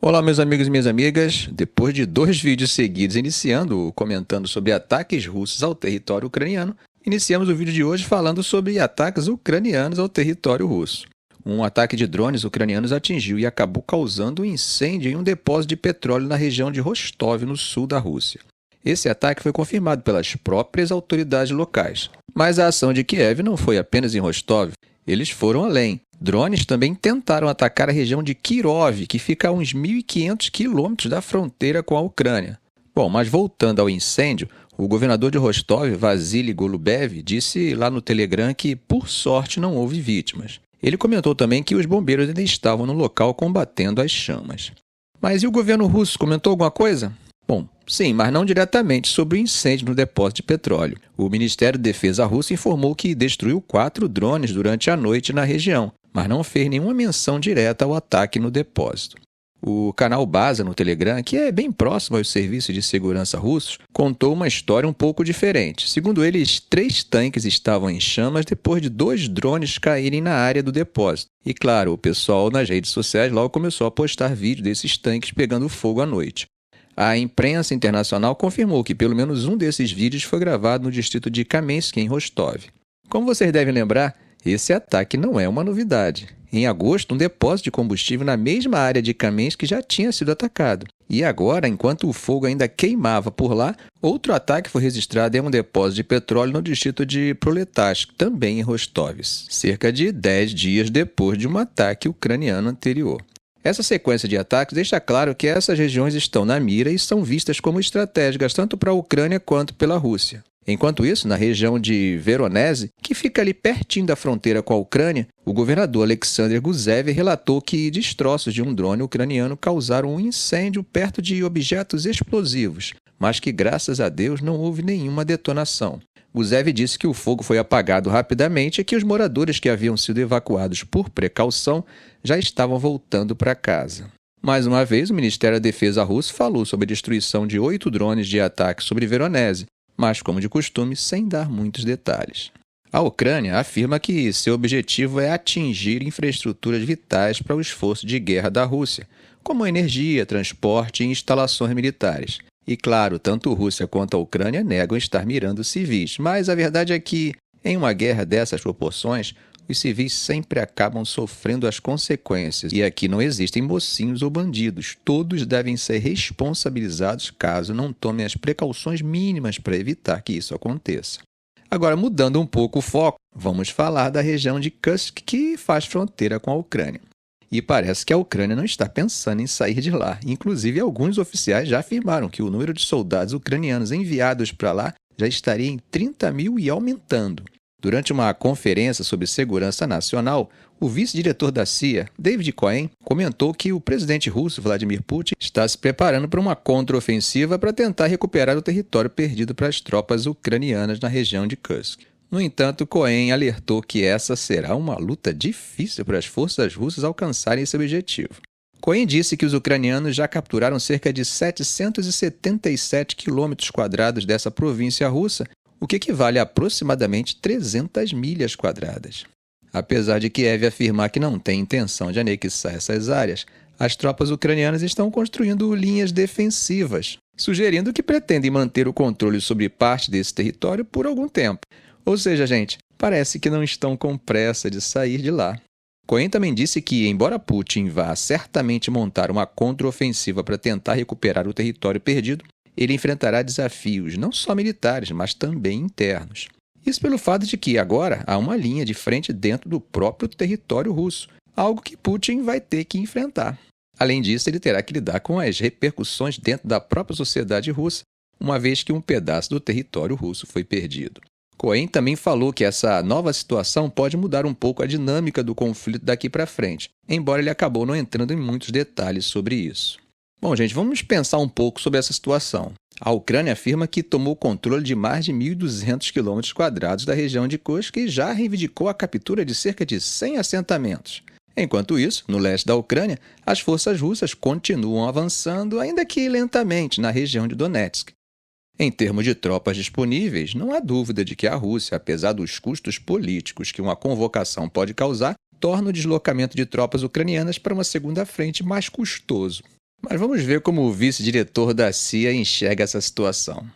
Olá, meus amigos e minhas amigas. Depois de 2 vídeos seguidos iniciando comentando sobre ataques russos ao território ucraniano, iniciamos o vídeo de hoje falando sobre ataques ucranianos ao território russo. Um ataque de drones ucranianos atingiu e acabou causando um incêndio em um depósito de petróleo na região de Rostov, no sul da Rússia. Esse ataque foi confirmado pelas próprias autoridades locais. Mas a ação de Kiev não foi apenas em Rostov, eles foram além. Drones também tentaram atacar a região de Kirov, que fica a uns 1.500 quilômetros da fronteira com a Ucrânia. Bom, mas voltando ao incêndio, o governador de Rostov, Vasily Golubev, disse lá no Telegram que, por sorte, não houve vítimas. Ele comentou também que os bombeiros ainda estavam no local combatendo as chamas. Mas e o governo russo comentou alguma coisa? Bom, sim, mas não diretamente sobre o incêndio no depósito de petróleo. O Ministério da Defesa russo informou que destruiu 4 drones durante a noite na região, mas não fez nenhuma menção direta ao ataque no depósito. O canal Baza no Telegram, que é bem próximo aos serviços de segurança russos, contou uma história um pouco diferente. Segundo eles, 3 tanques estavam em chamas depois de 2 drones caírem na área do depósito. E claro, o pessoal nas redes sociais logo começou a postar vídeos desses tanques pegando fogo à noite. A imprensa internacional confirmou que pelo menos um desses vídeos foi gravado no distrito de Kamensk, em Rostov. Como vocês devem lembrar, esse ataque não é uma novidade. Em agosto, um depósito de combustível na mesma área de Kamensk já tinha sido atacado. E agora, enquanto o fogo ainda queimava por lá, outro ataque foi registrado em um depósito de petróleo no distrito de Proletarsk, também em Rostov, cerca de 10 dias depois de um ataque ucraniano anterior. Essa sequência de ataques deixa claro que essas regiões estão na mira e são vistas como estratégicas tanto para a Ucrânia quanto pela Rússia. Enquanto isso, na região de Voronezh, que fica ali pertinho da fronteira com a Ucrânia, o governador Alexander Gusev relatou que destroços de um drone ucraniano causaram um incêndio perto de objetos explosivos, mas que, graças a Deus, não houve nenhuma detonação. Gusev disse que o fogo foi apagado rapidamente e que os moradores que haviam sido evacuados por precaução já estavam voltando para casa. Mais uma vez, o Ministério da Defesa russo falou sobre a destruição de 8 drones de ataque sobre Voronezh, mas, como de costume, sem dar muitos detalhes. A Ucrânia afirma que seu objetivo é atingir infraestruturas vitais para o esforço de guerra da Rússia, como energia, transporte e instalações militares. E, claro, tanto a Rússia quanto a Ucrânia negam estar mirando civis, mas a verdade é que, em uma guerra dessas proporções, os civis sempre acabam sofrendo as consequências. E aqui não existem mocinhos ou bandidos. Todos devem ser responsabilizados caso não tomem as precauções mínimas para evitar que isso aconteça. Agora, mudando um pouco o foco, vamos falar da região de Kursk, que faz fronteira com a Ucrânia. E parece que a Ucrânia não está pensando em sair de lá. Inclusive, alguns oficiais já afirmaram que o número de soldados ucranianos enviados para lá já estaria em 30 mil e aumentando. Durante uma conferência sobre segurança nacional, o vice-diretor da CIA, David Cohen, comentou que o presidente russo, Vladimir Putin, está se preparando para uma contraofensiva para tentar recuperar o território perdido para as tropas ucranianas na região de Kursk. No entanto, Cohen alertou que essa será uma luta difícil para as forças russas alcançarem esse objetivo. Cohen disse que os ucranianos já capturaram cerca de 777 quilômetros quadrados dessa província russa, o que equivale a aproximadamente 300 milhas quadradas. Apesar de Kiev afirmar que não tem intenção de anexar essas áreas, as tropas ucranianas estão construindo linhas defensivas, sugerindo que pretendem manter o controle sobre parte desse território por algum tempo. Ou seja, gente, parece que não estão com pressa de sair de lá. Cohen também disse que, embora Putin vá certamente montar uma contraofensiva para tentar recuperar o território perdido, ele enfrentará desafios não só militares, mas também internos. Isso pelo fato de que agora há uma linha de frente dentro do próprio território russo, algo que Putin vai ter que enfrentar. Além disso, ele terá que lidar com as repercussões dentro da própria sociedade russa, uma vez que um pedaço do território russo foi perdido. Cohen também falou que essa nova situação pode mudar um pouco a dinâmica do conflito daqui para frente, embora ele acabou não entrando em muitos detalhes sobre isso. Bom, gente, vamos pensar um pouco sobre essa situação. A Ucrânia afirma que tomou o controle de mais de 1.200 km² da região de Kursk e já reivindicou a captura de cerca de 100 assentamentos. Enquanto isso, no leste da Ucrânia, as forças russas continuam avançando, ainda que lentamente, na região de Donetsk. Em termos de tropas disponíveis, não há dúvida de que a Rússia, apesar dos custos políticos que uma convocação pode causar, torna o deslocamento de tropas ucranianas para uma segunda frente mais custoso. Mas vamos ver como o vice-diretor da CIA enxerga essa situação.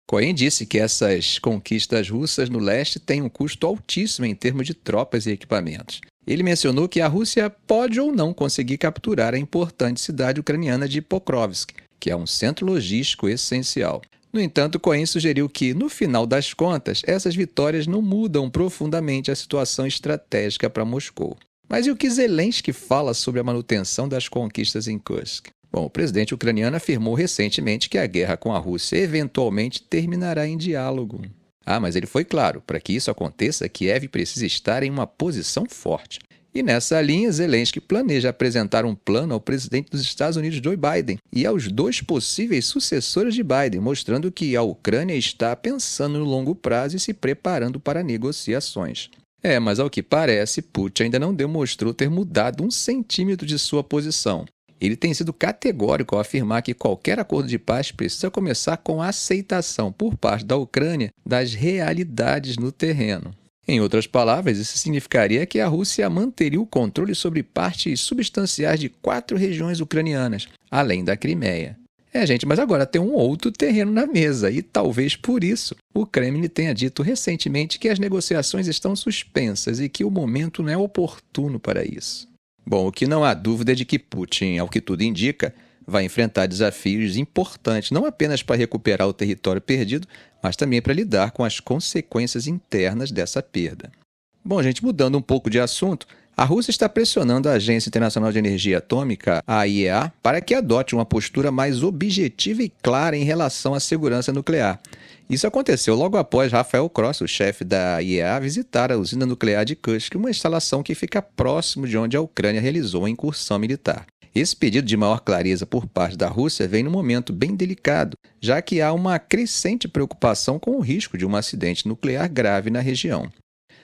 Cohen disse que essas conquistas russas no leste têm um custo altíssimo em termos de tropas e equipamentos. Ele mencionou que a Rússia pode ou não conseguir capturar a importante cidade ucraniana de Pokrovsk, que é um centro logístico essencial. No entanto, Cohen sugeriu que, no final das contas, essas vitórias não mudam profundamente a situação estratégica para Moscou. Mas e o que Zelensky fala sobre a manutenção das conquistas em Kursk? Bom, o presidente ucraniano afirmou recentemente que a guerra com a Rússia eventualmente terminará em diálogo. Mas ele foi claro, para que isso aconteça, Kiev precisa estar em uma posição forte. E nessa linha, Zelensky planeja apresentar um plano ao presidente dos Estados Unidos, Joe Biden, e aos dois possíveis sucessores de Biden, mostrando que a Ucrânia está pensando no longo prazo e se preparando para negociações. Mas ao que parece, Putin ainda não demonstrou ter mudado 1 centímetro de sua posição. Ele tem sido categórico ao afirmar que qualquer acordo de paz precisa começar com a aceitação por parte da Ucrânia das realidades no terreno. Em outras palavras, isso significaria que a Rússia manteria o controle sobre partes substanciais de 4 regiões ucranianas, além da Crimeia. Gente, mas agora tem um outro terreno na mesa e talvez por isso o Kremlin tenha dito recentemente que as negociações estão suspensas e que o momento não é oportuno para isso. Bom, o que não há dúvida é de que Putin, ao que tudo indica, vai enfrentar desafios importantes, não apenas para recuperar o território perdido, mas também para lidar com as consequências internas dessa perda. Bom, gente, mudando um pouco de assunto, a Rússia está pressionando a Agência Internacional de Energia Atômica, a IEA, para que adote uma postura mais objetiva e clara em relação à segurança nuclear. Isso aconteceu logo após Rafael Grossi, o chefe da IEA, visitar a usina nuclear de Kursk, uma instalação que fica próximo de onde a Ucrânia realizou a incursão militar. Esse pedido de maior clareza por parte da Rússia vem num momento bem delicado, já que há uma crescente preocupação com o risco de um acidente nuclear grave na região.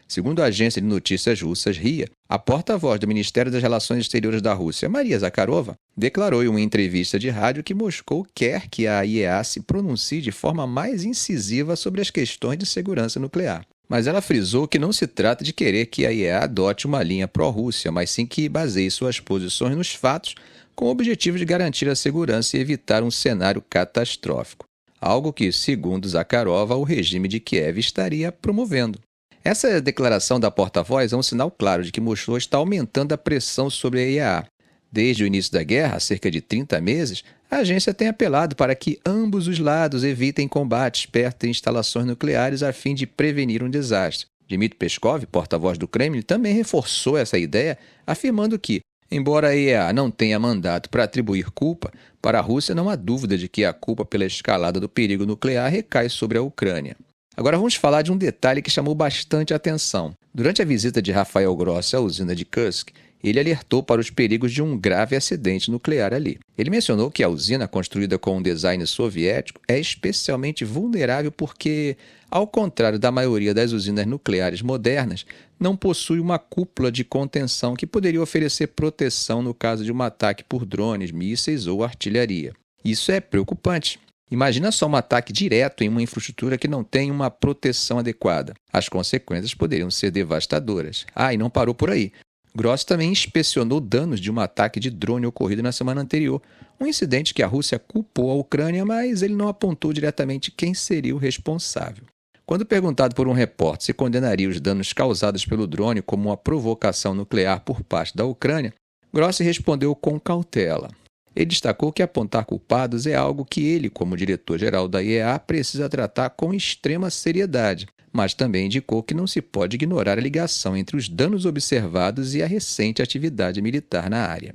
Segundo a agência de notícias russas RIA, a porta-voz do Ministério das Relações Exteriores da Rússia, Maria Zakharova, declarou em uma entrevista de rádio que Moscou quer que a IEA se pronuncie de forma mais incisiva sobre as questões de segurança nuclear. Mas ela frisou que não se trata de querer que a IEA adote uma linha pró-Rússia, mas sim que baseie suas posições nos fatos com o objetivo de garantir a segurança e evitar um cenário catastrófico, algo que, segundo Zakharova, o regime de Kiev estaria promovendo. Essa declaração da porta-voz é um sinal claro de que Moscou está aumentando a pressão sobre a IEA. Desde o início da guerra, há cerca de 30 meses, a agência tem apelado para que ambos os lados evitem combates perto de instalações nucleares a fim de prevenir um desastre. Dmitry Peskov, porta-voz do Kremlin, também reforçou essa ideia, afirmando que, embora a IEA não tenha mandato para atribuir culpa, para a Rússia não há dúvida de que a culpa pela escalada do perigo nuclear recai sobre a Ucrânia. Agora vamos falar de um detalhe que chamou bastante atenção. Durante a visita de Rafael Grossi à usina de Kursk, ele alertou para os perigos de um grave acidente nuclear ali. Ele mencionou que a usina, construída com um design soviético, é especialmente vulnerável porque, ao contrário da maioria das usinas nucleares modernas, não possui uma cúpula de contenção que poderia oferecer proteção no caso de um ataque por drones, mísseis ou artilharia. Isso é preocupante. Imagina só um ataque direto em uma infraestrutura que não tem uma proteção adequada. As consequências poderiam ser devastadoras. E não parou por aí. Grossi também inspecionou danos de um ataque de drone ocorrido na semana anterior, um incidente que a Rússia culpou a Ucrânia, mas ele não apontou diretamente quem seria o responsável. Quando perguntado por um repórter se condenaria os danos causados pelo drone como uma provocação nuclear por parte da Ucrânia, Grossi respondeu com cautela. Ele destacou que apontar culpados é algo que ele, como diretor-geral da IEA, precisa tratar com extrema seriedade, mas também indicou que não se pode ignorar a ligação entre os danos observados e a recente atividade militar na área.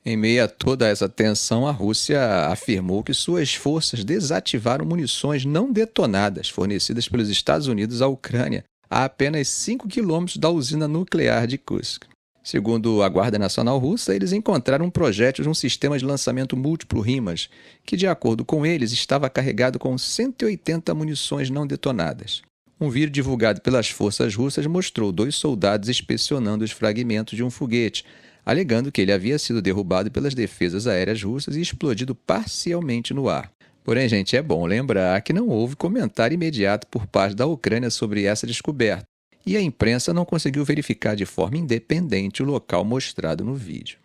Em meio a toda essa tensão, a Rússia afirmou que suas forças desativaram munições não detonadas fornecidas pelos Estados Unidos à Ucrânia a apenas 5 quilômetros da usina nuclear de Kursk. Segundo a Guarda Nacional Russa, eles encontraram um projétil de um sistema de lançamento múltiplo RIMARS, que, de acordo com eles, estava carregado com 180 munições não detonadas. Um vídeo divulgado pelas forças russas mostrou 2 soldados inspecionando os fragmentos de um foguete, alegando que ele havia sido derrubado pelas defesas aéreas russas e explodido parcialmente no ar. Porém, gente, é bom lembrar que não houve comentário imediato por parte da Ucrânia sobre essa descoberta, e a imprensa não conseguiu verificar de forma independente o local mostrado no vídeo.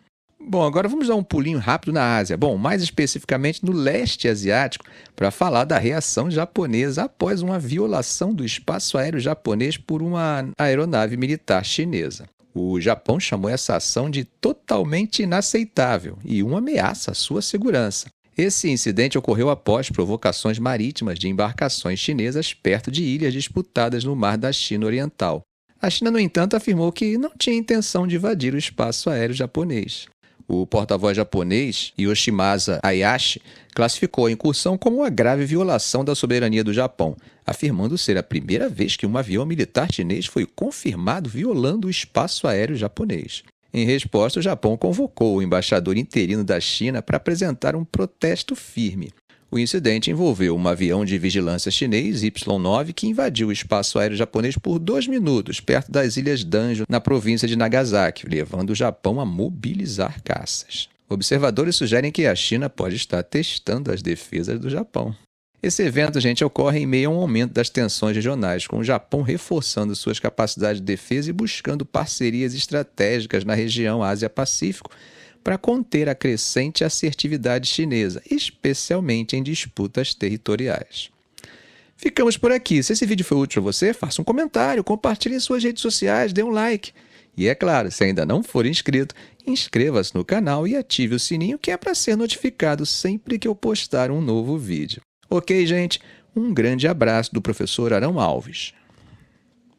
Bom, agora vamos dar um pulinho rápido na Ásia. Bom, mais especificamente no leste asiático, para falar da reação japonesa após uma violação do espaço aéreo japonês por uma aeronave militar chinesa. O Japão chamou essa ação de totalmente inaceitável e uma ameaça à sua segurança. Esse incidente ocorreu após provocações marítimas de embarcações chinesas perto de ilhas disputadas no mar da China Oriental. A China, no entanto, afirmou que não tinha intenção de invadir o espaço aéreo japonês. O porta-voz japonês, Yoshimasa Hayashi, classificou a incursão como uma grave violação da soberania do Japão, afirmando ser a primeira vez que um avião militar chinês foi confirmado violando o espaço aéreo japonês. Em resposta, o Japão convocou o embaixador interino da China para apresentar um protesto firme. O incidente envolveu um avião de vigilância chinês Y-9 que invadiu o espaço aéreo japonês por 2 minutos, perto das ilhas Danjo, na província de Nagasaki, levando o Japão a mobilizar caças. Observadores sugerem que a China pode estar testando as defesas do Japão. Esse evento, gente, ocorre em meio a um aumento das tensões regionais, com o Japão reforçando suas capacidades de defesa e buscando parcerias estratégicas na região Ásia-Pacífico, para conter a crescente assertividade chinesa, especialmente em disputas territoriais. Ficamos por aqui. Se esse vídeo foi útil para você, faça um comentário, compartilhe em suas redes sociais, dê um like. E é claro, se ainda não for inscrito, inscreva-se no canal e ative o sininho que é para ser notificado sempre que eu postar um novo vídeo. Ok, gente? Um grande abraço do professor Arão Alves.